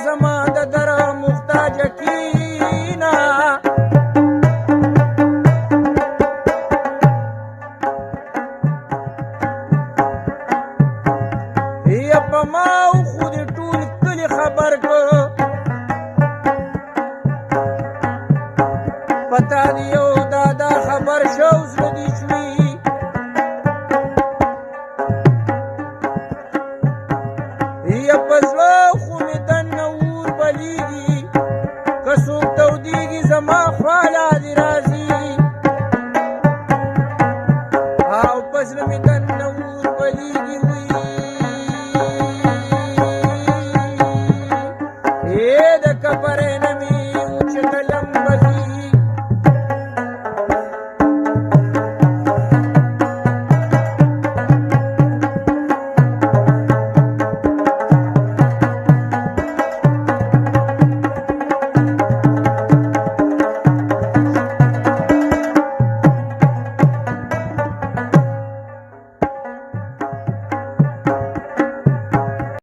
زما د در محتاج کینا یا په ما خو دې ټول کلي خبر کړ پتا دی یو دادا خبر شو زړه دې شوي یا په زړه خو مې دننه اور بلیږي که څوک تودېږي زما خواله دې راځي او په زړه مې دننه اور بلیږي وي د کبرې